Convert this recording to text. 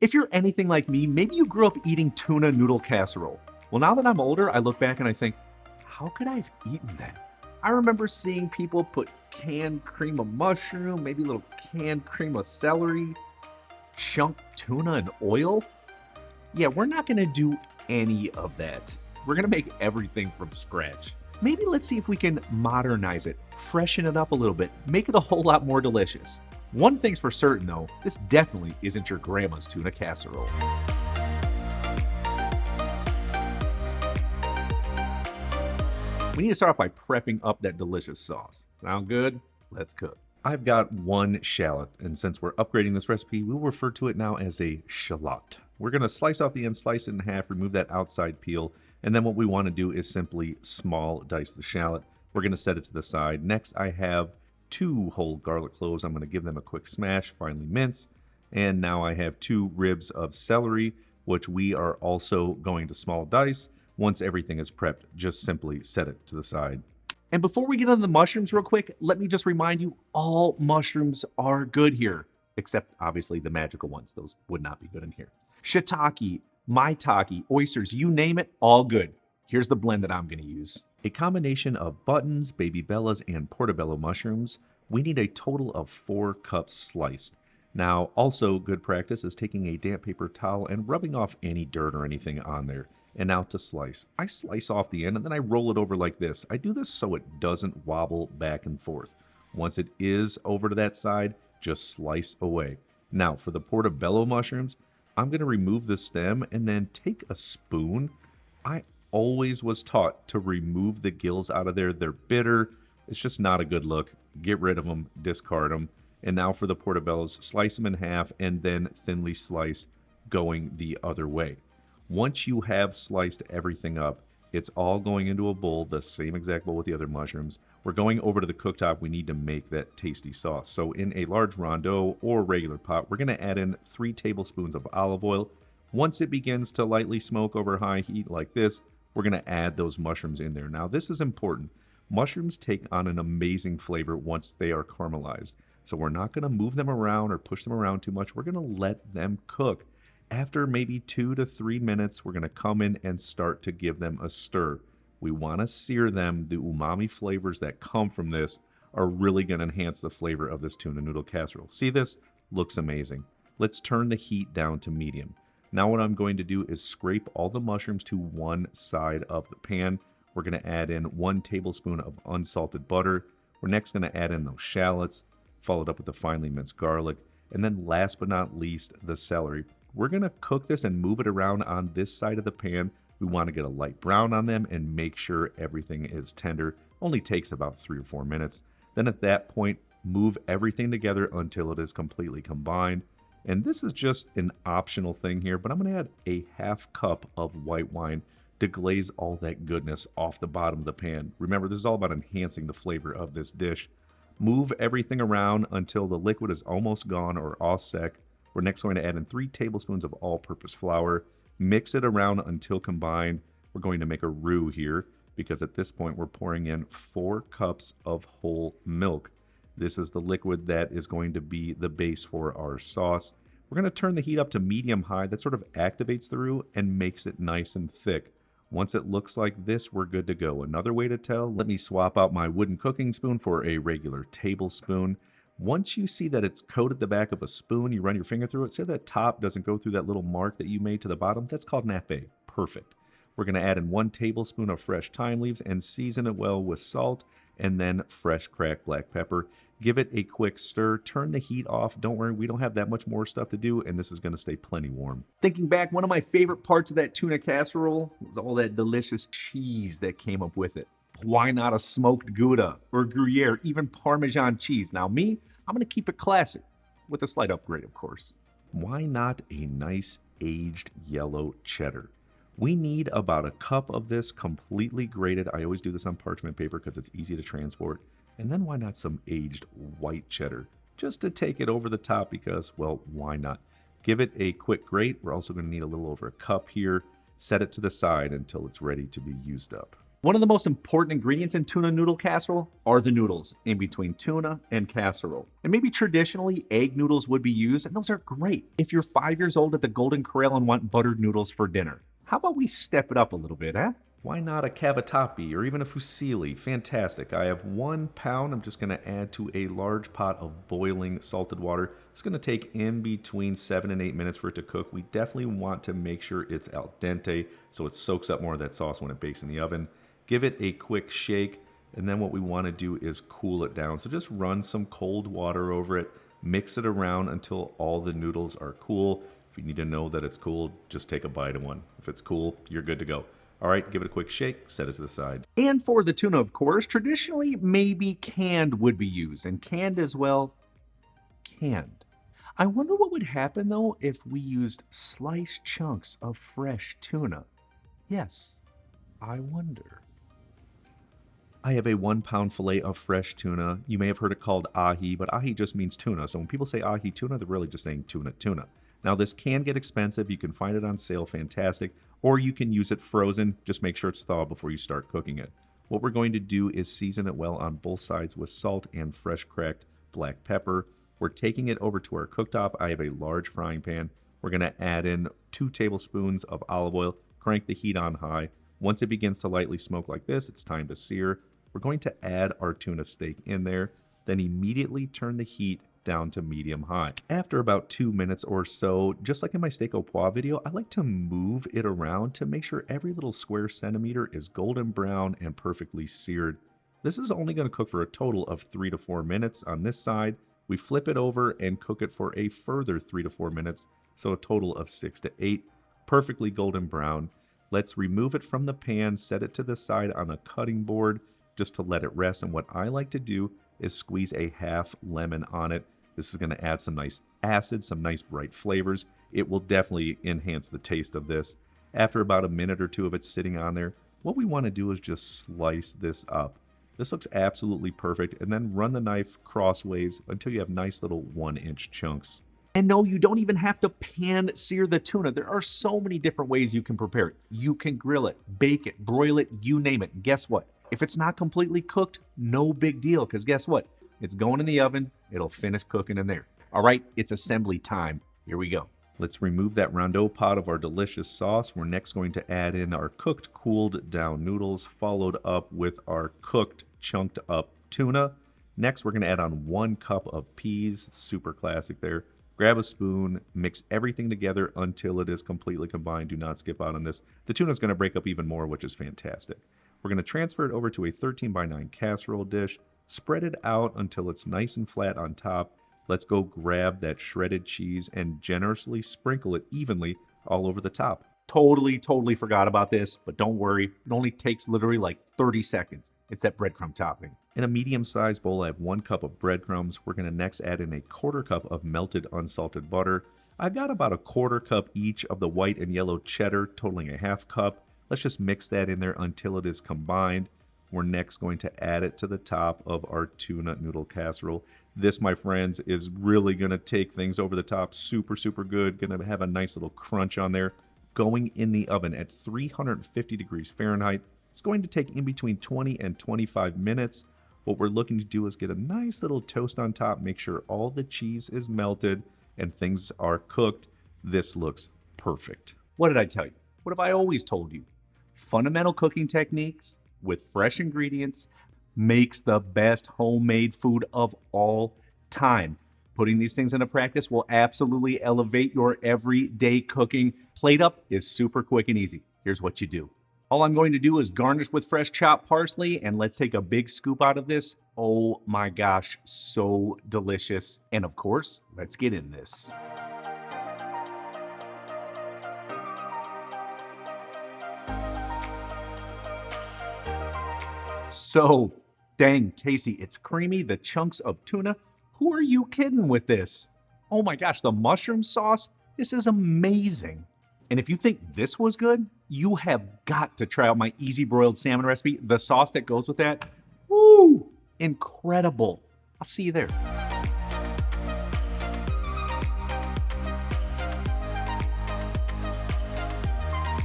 If you're anything like me, maybe you grew up eating tuna noodle casserole. Well, now that I'm older, I look back and I think, how could I have eaten that? I remember seeing people put canned cream of mushroom, maybe a little canned cream of celery, chunked tuna and oil. Yeah, we're not gonna do any of that. We're gonna make everything from scratch. Maybe let's see if we can modernize it, freshen it up a little bit, make it a whole lot more delicious. One thing's for certain though, this definitely isn't your grandma's tuna casserole. We need to start off by prepping up that delicious sauce. Sound good? Let's cook. I've got one shallot, and since we're upgrading this recipe, we'll refer to it now as a shallot. We're gonna slice off the end, slice it in half, remove that outside peel, and then what we wanna do is simply small dice the shallot. We're gonna set it to the side. Next, I have 2 whole garlic cloves. I'm gonna give them a quick smash, finely mince. And now I have 2 ribs of celery, which we are also going to small dice. Once everything is prepped, just simply set it to the side. And before we get into the mushrooms real quick, let me just remind you, all mushrooms are good here, except obviously the magical ones. Those would not be good in here. Shiitake, maitake, oysters, you name it, all good. Here's the blend that I'm gonna use. A combination of buttons, baby bellas, and portobello mushrooms. We need a total of 4 cups sliced. Now, also good practice is taking a damp paper towel and rubbing off any dirt or anything on there. And now to slice. I slice off the end and then I roll it over like this. I do this so it doesn't wobble back and forth. Once it is over to that side, just slice away. Now for the portobello mushrooms, I'm gonna remove the stem and then take a spoon. I always was taught to remove the gills out of there. They're bitter. It's just not a good look. Get rid of them, discard them. And now for the portobellos, slice them in half and then thinly slice going the other way. Once you have sliced everything up, it's all going into a bowl, the same exact bowl with the other mushrooms. We're going over to the cooktop. We need to make that tasty sauce. So in a large rondeau or regular pot, we're gonna add in 3 tablespoons of olive oil. Once it begins to lightly smoke over high heat like this, we're gonna add those mushrooms in there. Now this is important. Mushrooms take on an amazing flavor once they are caramelized. So we're not gonna move them around or push them around too much. We're gonna let them cook. After maybe 2 to 3 minutes, we're gonna come in and start to give them a stir. We wanna sear them. The umami flavors that come from this are really gonna enhance the flavor of this tuna noodle casserole. See this? Looks amazing. Let's turn the heat down to medium. Now what I'm going to do is scrape all the mushrooms to one side of the pan. We're gonna add in 1 tablespoon of unsalted butter. We're next gonna add in those shallots, followed up with the finely minced garlic, and then last but not least, the celery. We're gonna cook this and move it around on this side of the pan. We wanna get a light brown on them and make sure everything is tender. Only takes about 3 or 4 minutes. Then at that point, move everything together until it is completely combined. And this is just an optional thing here, but I'm gonna add a half cup of white wine to glaze all that goodness off the bottom of the pan. Remember, this is all about enhancing the flavor of this dish. Move everything around until the liquid is almost gone or all sec. We're next going to add in 3 tablespoons of all-purpose flour. Mix it around until combined. We're going to make a roux here because at this point we're pouring in 4 cups of whole milk. This is the liquid that is going to be the base for our sauce. We're going to turn the heat up to medium-high. That sort of activates the roux and makes it nice and thick. Once it looks like this, we're good to go. Another way to tell, let me swap out my wooden cooking spoon for a regular tablespoon. Once you see that it's coated the back of a spoon, you run your finger through it. Say that top doesn't go through that little mark that you made to the bottom. That's called nappe. Perfect. We're going to add in 1 tablespoon of fresh thyme leaves and season it well with salt and then fresh cracked black pepper. Give it a quick stir. Turn the heat off. Don't worry, we don't have that much more stuff to do, and this is going to stay plenty warm. Thinking back, one of my favorite parts of that tuna casserole was all that delicious cheese that came up with it. Why not a smoked Gouda or Gruyere, even Parmesan cheese? Now me, I'm gonna keep it classic with a slight upgrade, of course. Why not a nice aged yellow cheddar? We need about a cup of this completely grated. I always do this on parchment paper because it's easy to transport. And then why not some aged white cheddar? Just to take it over the top because, well, why not? Give it a quick grate. We're also gonna need a little over a cup here. Set it to the side until it's ready to be used up. One of the most important ingredients in tuna noodle casserole are the noodles in between tuna and casserole. And maybe traditionally egg noodles would be used, and those are great if you're 5 years old at the Golden Corral and want buttered noodles for dinner. How about we step it up a little bit, huh? Why not a cavatappi or even a fusilli? Fantastic. I have 1 pound. I'm just going to add to a large pot of boiling salted water. It's going to take in between 7 and 8 minutes for it to cook. We definitely want to make sure it's al dente so it soaks up more of that sauce when it bakes in the oven. Give it a quick shake, and then what we want to do is cool it down. So just run some cold water over it, mix it around until all the noodles are cool. If you need to know that it's cool, just take a bite of one. If it's cool, you're good to go. All right, give it a quick shake, set it to the side. And for the tuna, of course, traditionally maybe canned would be used, and canned as well, canned. I wonder what would happen though if we used sliced chunks of fresh tuna. Yes, I wonder. I have a 1 pound fillet of fresh tuna. You may have heard it called ahi, but ahi just means tuna. So when people say ahi tuna, they're really just saying tuna tuna. Now this can get expensive. You can find it on sale, fantastic. Or you can use it frozen. Just make sure it's thawed before you start cooking it. What we're going to do is season it well on both sides with salt and fresh cracked black pepper. We're taking it over to our cooktop. I have a large frying pan. We're going to add in 2 tablespoons of olive oil. Crank the heat on high. Once it begins to lightly smoke like this, it's time to sear. We're going to add our tuna steak in there, then immediately turn the heat down to medium-high. After about 2 minutes or so, just like in my steak au pois video, I like to move it around to make sure every little square centimeter is golden brown and perfectly seared. This is only going to cook for a total of 3 to 4 minutes on this side. We flip it over and cook it for a further 3 to 4 minutes, so a total of 6 to 8. Perfectly golden brown. Let's remove it from the pan, set it to the side on the cutting board just to let it rest. And what I like to do is squeeze a half lemon on it. This is going to add some nice acid, some nice bright flavors. It will definitely enhance the taste of this. After about a minute or two of it sitting on there, what we want to do is just slice this up. This looks absolutely perfect, and then run the knife crossways until you have nice little 1-inch chunks. And no, you don't even have to pan sear the tuna. There are so many different ways you can prepare it. You can grill it, bake it, broil it, you name it. Guess what? If it's not completely cooked, no big deal, because guess what? It's going in the oven. It'll finish cooking in there. All right, it's assembly time. Here we go. Let's remove that rondeau pot of our delicious sauce. We're next going to add in our cooked, cooled down noodles, followed up with our cooked, chunked up tuna. Next, we're going to add on 1 cup of peas. Super classic there. Grab a spoon, mix everything together until it is completely combined. Do not skip out on this. The tuna is going to break up even more, which is fantastic. We're going to transfer it over to a 13x9 casserole dish. Spread it out until it's nice and flat on top. Let's go grab that shredded cheese and generously sprinkle it evenly all over the top. Totally forgot about this, but don't worry. It only takes literally like 30 seconds. It's that breadcrumb topping. In a medium-sized bowl, I have 1 cup of breadcrumbs. We're going to next add in a 1/4 cup of melted unsalted butter. I've got about a 1/4 cup each of the white and yellow cheddar, totaling a 1/2 cup. Let's just mix that in there until it is combined. We're next going to add it to the top of our tuna noodle casserole. This, my friends, is really going to take things over the top. Super good. Going to have a nice little crunch on there. Going in the oven at 350 degrees Fahrenheit. It's going to take in between 20 and 25 minutes. What we're looking to do is get a nice little toast on top. Make sure all the cheese is melted and things are cooked. This looks perfect. What did I tell you? What have I always told you? Fundamental cooking techniques with fresh ingredients makes the best homemade food of all time. Putting these things into practice will absolutely elevate your everyday cooking. Plate up is super quick and easy. Here's what you do. All I'm going to do is garnish with fresh chopped parsley, and let's take a big scoop out of this. Oh my gosh, so delicious. And of course, let's get in this. So dang tasty. It's creamy, the chunks of tuna. Who are you kidding with this? Oh my gosh, the mushroom sauce, this is amazing. And if you think this was good, you have got to try out my easy broiled salmon recipe. The sauce that goes with that, woo, incredible. I'll see you there.